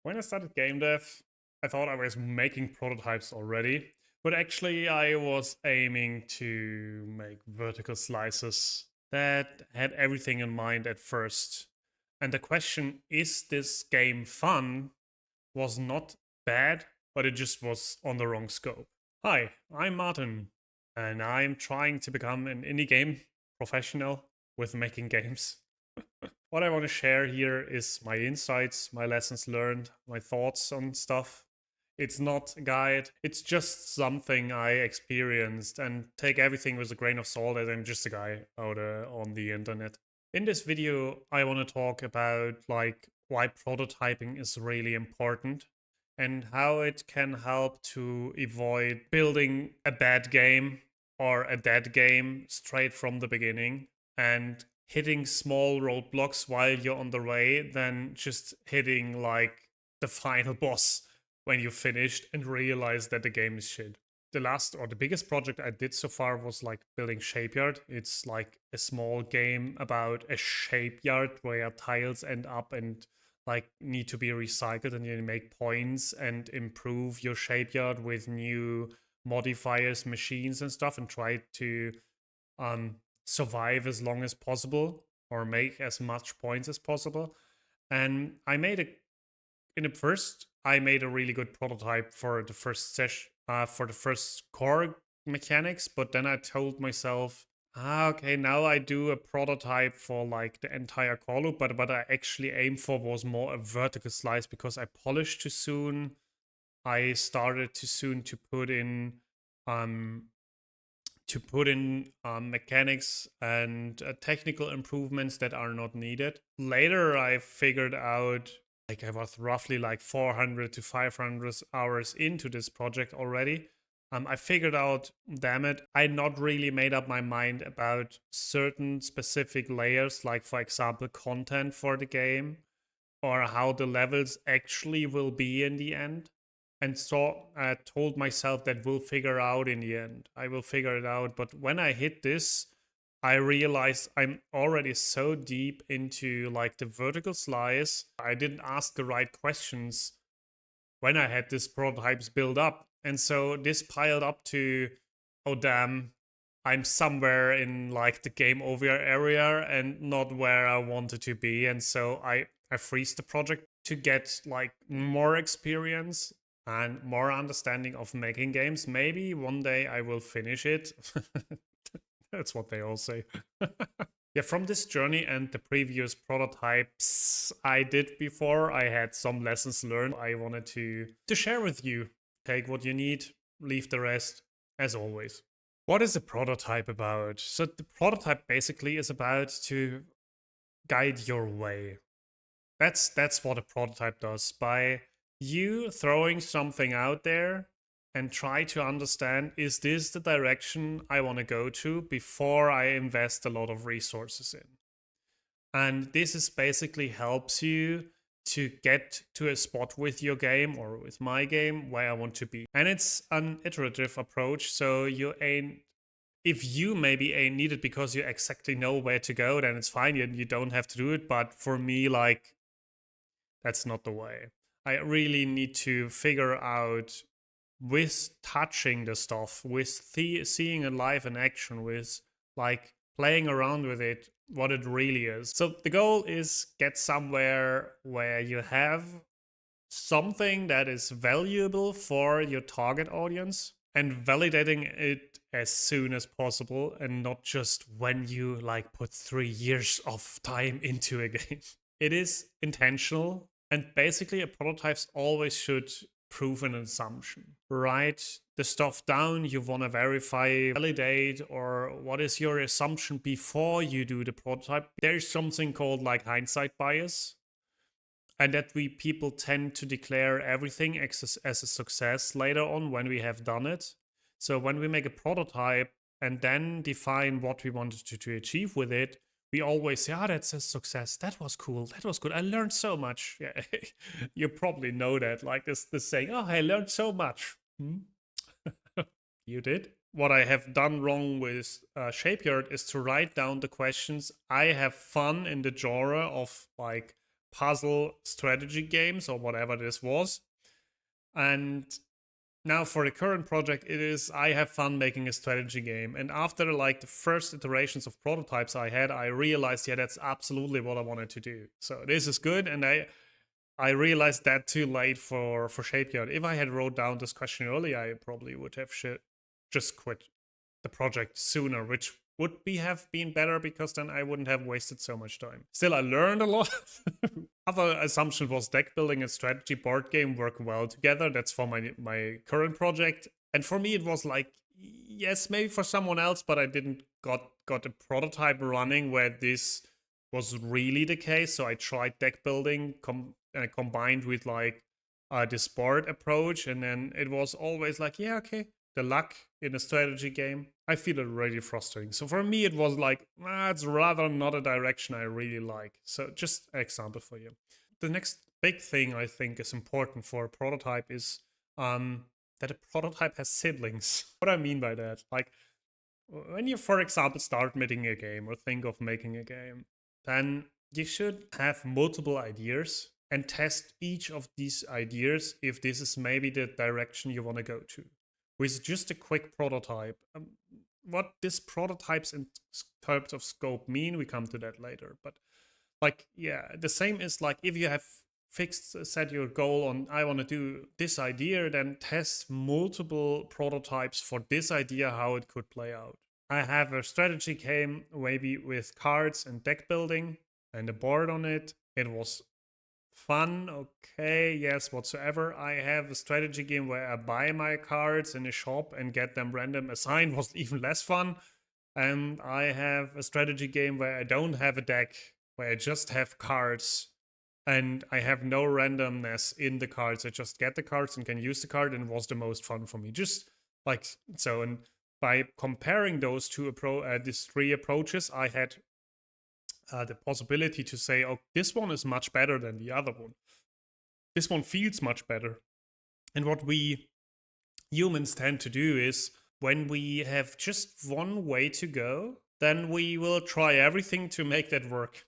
When I started game dev, I thought I was making prototypes already, but actually I was aiming to make vertical slices that had everything in mind at first. And the question, is this game fun, was not bad, but it just was on the wrong scope. Hi, I'm Martin, and I'm trying to become an indie game professional with making games. What I want to share here is my insights, my lessons learned, my thoughts on stuff. It's not a guide, it's just something I experienced, and take everything with a grain of salt as I'm just a guy out on the internet. In this video, I want to talk about why prototyping is really important and how it can help to avoid building a bad game or a dead game straight from the beginning and hitting small roadblocks while you're on the way than just hitting the final boss when you finished and realize that the game is shit. The last or the biggest project I did so far was like building Shapeyard. It's like a small game about a shapeyard where tiles end up and need to be recycled, and you make points and improve your shapeyard with new modifiers, machines and stuff, and try to um survive as long as possible or make as much points as possible. And in the first, I made a really good prototype for the first session, for the first core mechanics. But then I told myself, okay, now I do a prototype for like the entire core loop. But what I actually aimed for was more a vertical slice because I polished too soon. I started too soon um to put in mechanics and technical improvements that are not needed. Later, I figured out, like, I was roughly like 400 to 500 hours into this project already. I figured out, damn it, I not really made up my mind about certain specific layers, like, for example, content for the game or how the levels actually will be in the end. And so I told myself that we'll figure out in the end. I will figure it out. But when I hit this, I realized I'm already so deep into like the vertical slice. I didn't ask the right questions when I had this prototypes build up. And so this piled up to, oh damn, I'm somewhere in like the game over area and not where I wanted to be. And so I freeze the project to get like more experience and more understanding of making games. Maybe one day I will finish it. That's what they all say. Yeah, from this journey and the previous prototypes I did before, I had some lessons learned I wanted to share with you. Take what you need, leave the rest, as always. What is a prototype about? So the prototype basically is about to guide your way. That's what a prototype does. By you throwing something out there and try to understand, is this the direction I want to go to before I invest a lot of resources in. And this is basically helps you to get to a spot with your game or with my game where I want to be. And it's an iterative approach. So you ain't, if you maybe ain't needed because you exactly know where to go, then it's fine. You don't have to do it. But for me, like, that's not the way. I really need to figure out with touching the stuff, with seeing it live in action, with like playing around with it, what it really is. So the goal is get somewhere where you have something that is valuable for your target audience and validating it as soon as possible and not just when you like put 3 years of time into a game. It is intentional, and basically a prototypes always should prove an assumption. Write the stuff down you want to verify, validate, or what is your assumption before you do the prototype. There's something called like hindsight bias, and that we people tend to declare everything as a success later on when we have done it. So when we make a prototype and then define what we wanted to achieve with it, we always say, that's a success. That was cool. That was good. I learned so much. Yeah, you probably know that. Like this saying, oh, I learned so much. Hmm? You did? What I have done wrong with Shapeyard is to write down the questions I have fun in the genre of like puzzle strategy games or whatever this was. And now for the current project, it is I have fun making a strategy game. And after like the first iterations of prototypes I had, I realized, yeah, that's absolutely what I wanted to do. So this is good. And I realized that too late for Shapeyard. If I had wrote down this question earlier, I probably would have just quit the project sooner, which would have been better because then I wouldn't have wasted so much time. Still, I learned a lot. Other assumption was deck building and strategy board game work well together. That's for my current project. And for me, it was like, yes, maybe for someone else, but I didn't got a prototype running where this was really the case. So I tried deck building combined with like this board approach, and then it was always like, yeah, okay, the luck in a strategy game, I feel it really frustrating. So for me, it was like, it's rather not a direction I really like. So just an example for you. The next big thing I think is important for a prototype is that a prototype has siblings. What I mean by that, like when you, for example, start making a game or think of making a game, then you should have multiple ideas and test each of these ideas if this is maybe the direction you want to go to. With just a quick prototype, what this prototypes in terms of scope mean, we come to that later. But like, yeah, the same is like if you have fixed set your goal on I want to do this idea, then test multiple prototypes for this idea how it could play out. I have a strategy game maybe with cards and deck building and a board on it. It was fun, okay, yes, whatsoever. I have a strategy game where I buy my cards in a shop and get them random assigned, was even less fun. And I have a strategy game where I don't have a deck, where I just have cards and I have no randomness in the cards. I just get the cards and can use the card, and it was the most fun for me. Just like so. And by comparing those these three approaches, I had the possibility to say, oh, this one is much better than the other one. This one feels much better. And what we humans tend to do is when we have just one way to go, then we will try everything to make that work.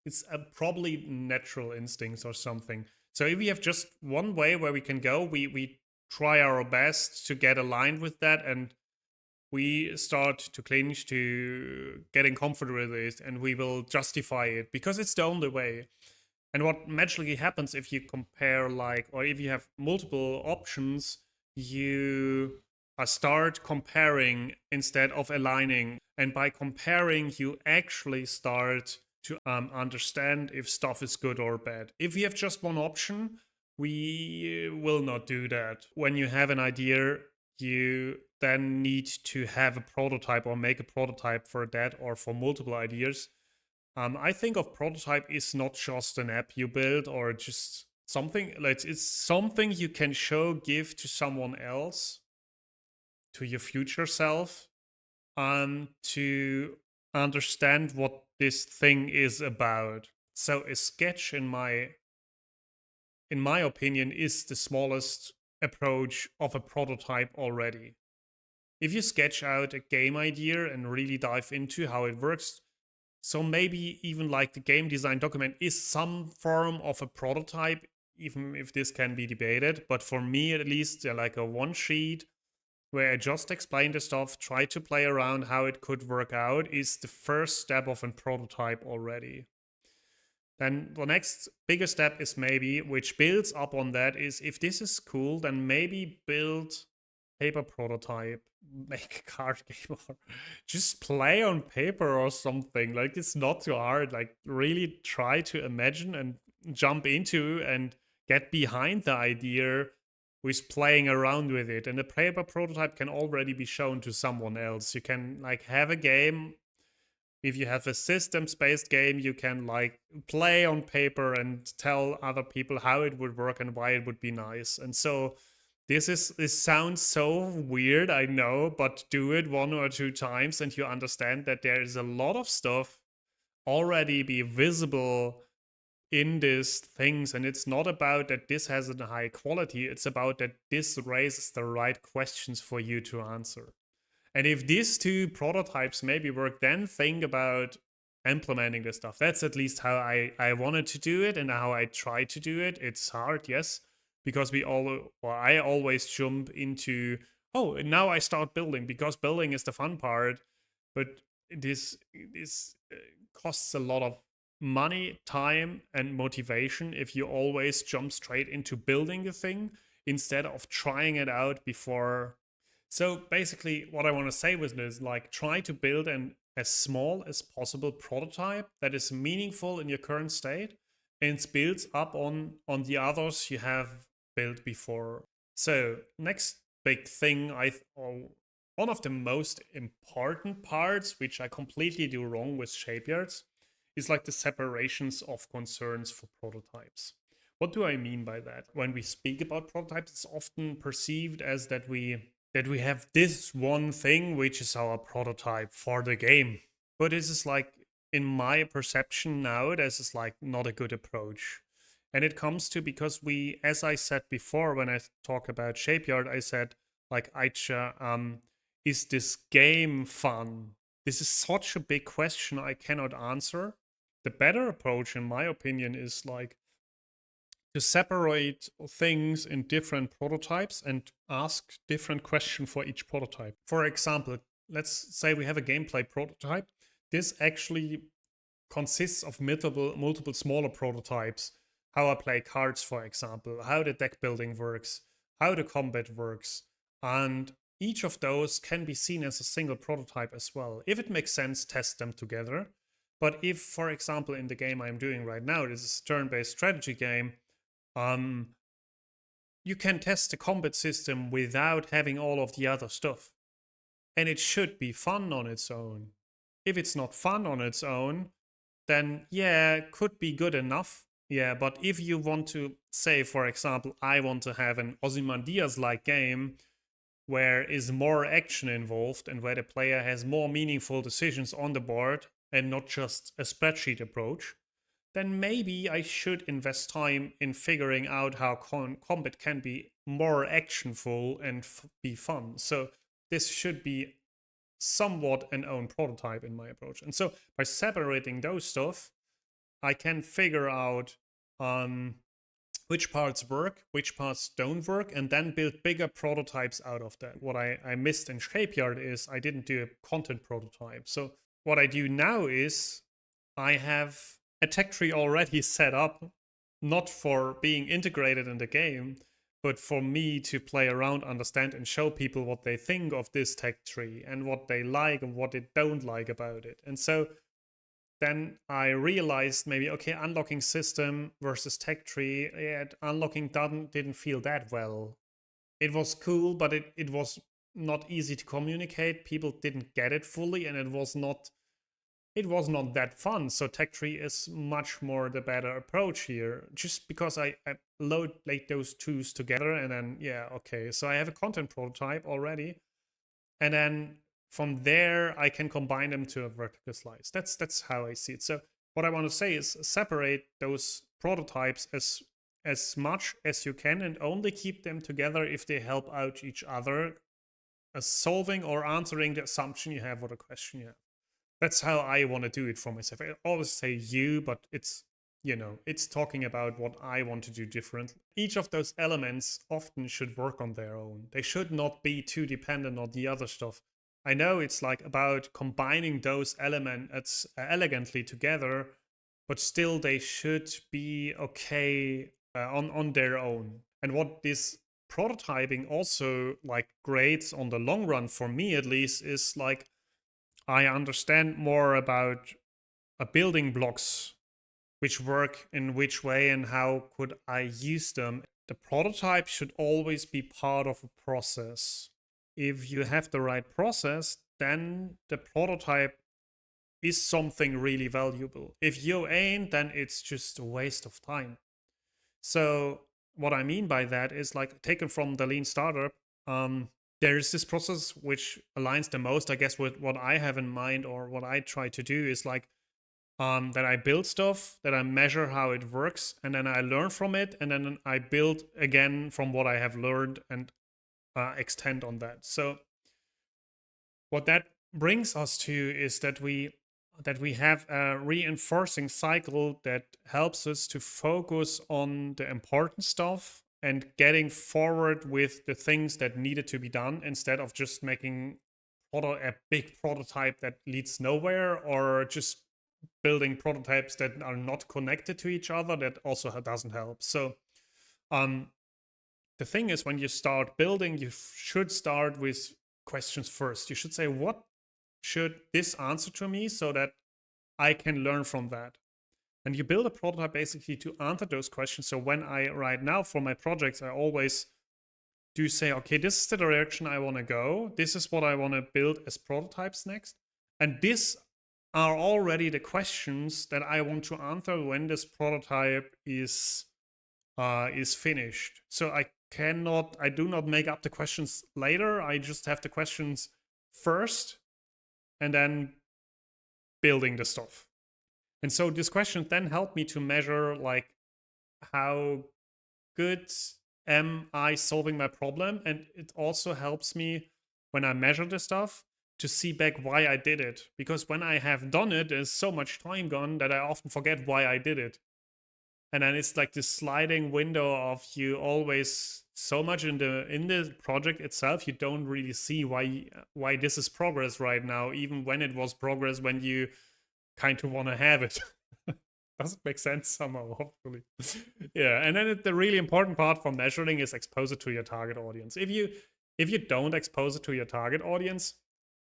It's probably natural instincts or something. So if we have just one way where we can go, we try our best to get aligned with that, and we start to clinch to getting comfortable with it, and we will justify it because it's the only way. And what magically happens if you compare, like, or if you have multiple options, you start comparing instead of aligning. And by comparing, you actually start to understand if stuff is good or bad. If we have just one option, we will not do that. When you have an idea, you then need to have a prototype or make a prototype for that or for multiple ideas. I think of prototype is not just an app you build or just something, like it's something you can give to someone else, to your future self, to understand what this thing is about. So a sketch, in my opinion, is the smallest approach of a prototype already. If you sketch out a game idea and really dive into how it works, so maybe even like the game design document is some form of a prototype, even if this can be debated. But for me, at least, they're like a one sheet where I just explain the stuff, try to play around how it could work out, is the first step of a prototype already. Then the next bigger step is maybe, which builds up on that, is if this is cool, then maybe build paper prototype, make a card game, or just play on paper or something. Like, it's not too hard. Like, really try to imagine and jump into and get behind the idea with playing around with it. And the paper prototype can already be shown to someone else. You can like have a game. If you have a systems-based game, you can like play on paper and tell other people how it would work and why it would be nice. And so this sounds so weird, I know, but do it one or two times and you understand that there is a lot of stuff already be visible in these things. And it's not about that this has a high quality, it's about that this raises the right questions for you to answer. And if these two prototypes maybe work, then think about implementing the stuff. That's at least how I wanted to do it and how I try to do it. It's hard, yes, because I always jump into, oh, now I start building because building is the fun part, but this costs a lot of money, time, and motivation if you always jump straight into building a thing instead of trying it out before. So basically, what I want to say with this, like, try to build an as small as possible prototype that is meaningful in your current state and builds up on the others you have built before. So next big thing, or one of the most important parts, which I completely do wrong with Shapeyards, is like the separations of concerns for prototypes. What do I mean by that? When we speak about prototypes, it's often perceived as that we have this one thing which is our prototype for the game. But this is like, in my perception now, this is like not a good approach. And it comes to because we, as I said before, when I talk about Shapeyard, I said, like, Aicha, is this game fun? This is such a big question I cannot answer. The better approach, in my opinion, is like to separate things in different prototypes and ask different questions for each prototype. For example, let's say we have a gameplay prototype. This actually consists of multiple smaller prototypes. How I play cards, for example, how the deck building works, how the combat works, and each of those can be seen as a single prototype as well. If it makes sense, test them together. But if, for example, in the game I'm doing right now, this is a turn-based strategy game, you can test the combat system without having all of the other stuff. And it should be fun on its own. If it's not fun on its own, then yeah, could be good enough. Yeah, but if you want to say, for example, I want to have an Ozymandias-like game where is more action involved and where the player has more meaningful decisions on the board and not just a spreadsheet approach, then maybe I should invest time in figuring out how combat can be more actionful and be fun. So this should be somewhat an own prototype in my approach. And so by separating those stuff, I can figure out which parts work, which parts don't work, and then build bigger prototypes out of that. What I missed in Shapeyard is I didn't do a content prototype. So what I do now is I have a tech tree already set up, not for being integrated in the game, but for me to play around, understand, and show people what they think of this tech tree and what they like and what they don't like about it. And so then I realized maybe, okay, unlocking system versus tech tree, yeah, unlocking didn't feel that well. It was cool, but it was not easy to communicate. People didn't get it fully, and it was not that fun. So tech tree is much more the better approach here, just because I laid those twos together, and then yeah, okay, so I have a content prototype already, and then from there I can combine them to a vertical slice. That's how I see it. So what I want to say is separate those prototypes as much as you can and only keep them together if they help out each other as solving or answering the assumption you have or the question you have. That's how I want to do it for myself. I always say you, but it's, it's talking about what I want to do differently. Each of those elements often should work on their own. They should not be too dependent on the other stuff. I know it's like about combining those elements elegantly together, but still they should be okay on their own. And what this prototyping also like grades on the long run, for me at least, is like I understand more about building blocks, which work in which way and how could I use them. The prototype should always be part of a process. If you have the right process, then the prototype is something really valuable. If you ain't, then it's just a waste of time. So what I mean by that is, like, taken from the lean startup, there is this process which aligns the most, I guess, with what I have in mind, or what I try to do is like that I build stuff, that I measure how it works, and then I learn from it, and then I build again from what I have learned and extend on that. So what that brings us to is that we that we have a reinforcing cycle that helps us to focus on the important stuff and getting forward with the things that needed to be done instead of just making a big prototype that leads nowhere, or just building prototypes that are not connected to each other. That also doesn't help. So um the thing is, when you start building, you should start with questions first. You should say, what should this answer to me so that I can learn from that? And you build a prototype basically to answer those questions. So when I, right now for my projects, I always do say, okay, this is the direction I want to go. This is what I want to build as prototypes next. And these are already the questions that I want to answer when this prototype is finished. So I do not make up the questions later. I just have the questions first and then building the stuff. And so these questions then help me to measure like how good am I solving my problem, and it also helps me when I measure the stuff to see back why I did it, because when I have done it, there's so much time gone that I often forget why I did it. And then it's like this sliding window of you always so much in the project itself, you don't really see why this is progress right now, even when it was progress when you kind of want to have it. Doesn't make sense somehow, hopefully. Yeah, and then the really important part for measuring is expose it to your target audience. If you don't expose it to your target audience,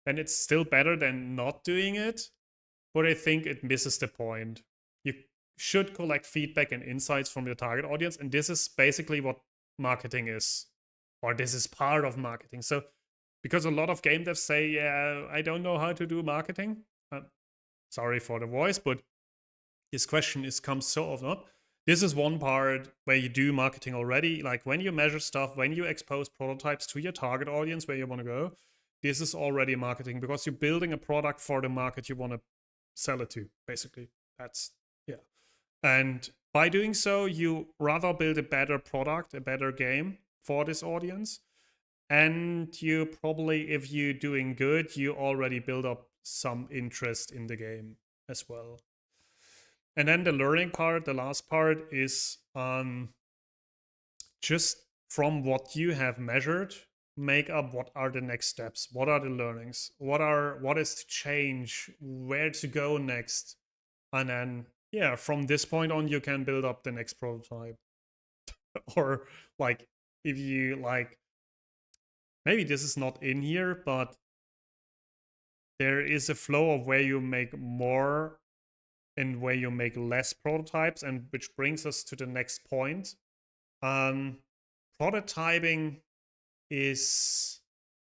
then it's still better than not doing it, but I think it misses the point. You should collect feedback and insights from your target audience, and this is basically what marketing is, or this is part of marketing. So because a lot of game devs say, yeah, I don't know how to do marketing. Sorry for the voice, but this question comes so often up. This is one part where you do marketing already. Like when you measure stuff, when you expose prototypes to your target audience where you want to go, this is already marketing because you're building a product for the market you want to sell it to, basically. That's, yeah. And by doing so, you rather build a better product, a better game for this audience. And you probably, if you're doing good, you already build up some interest in the game as well. And then the learning part, the last part, is just from what you have measured, make up what are the next steps, what are the learnings, what is to change, where to go next, and then yeah, from this point on, you can build up the next prototype. Or like, if you like, maybe this is not in here, but there is a flow of where you make more and where you make less prototypes, and which brings us to the next point. Prototyping is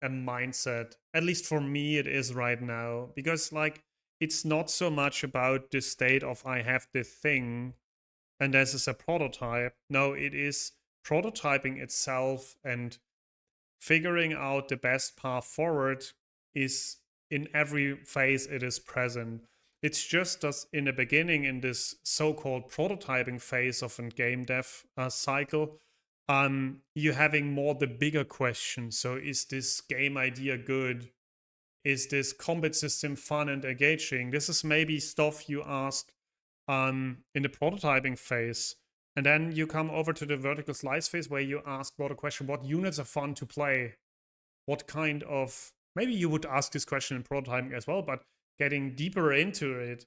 a mindset, at least for me it is right now, because like it's not so much about the state of I have the thing and this is a prototype. No, it is prototyping itself and figuring out the best path forward is in every phase it is present. It's just as in the beginning, in this so-called prototyping phase of a game dev cycle, you're having more the bigger question. So is this game idea good? Is this combat system fun and engaging? This is maybe stuff you ask in the prototyping phase. And then you come over to the vertical slice phase where you ask more the question, what units are fun to play? What kind of, maybe you would ask this question in prototyping as well, but getting deeper into it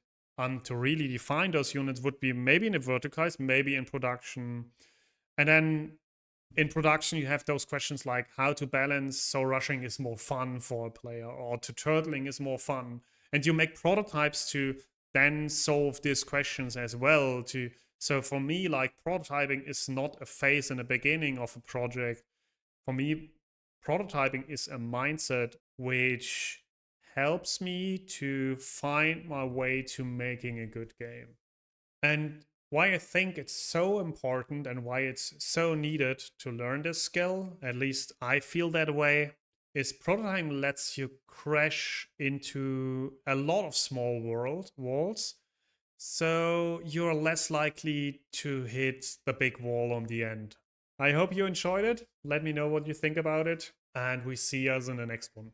to really define those units would be maybe in the verticalized, maybe in production. And then in production, you have those questions like how to balance so rushing is more fun for a player, or to turtling is more fun. And you make prototypes to then solve these questions as well. So for me, like prototyping is not a phase in the beginning of a project. For me, prototyping is a mindset which helps me to find my way to making a good game. And why I think it's so important and why it's so needed to learn this skill, at least I feel that way, is prototyping lets you crash into a lot of small walls. So you're less likely to hit the big wall on the end. I hope you enjoyed it. Let me know what you think about it, and we see us in the next one.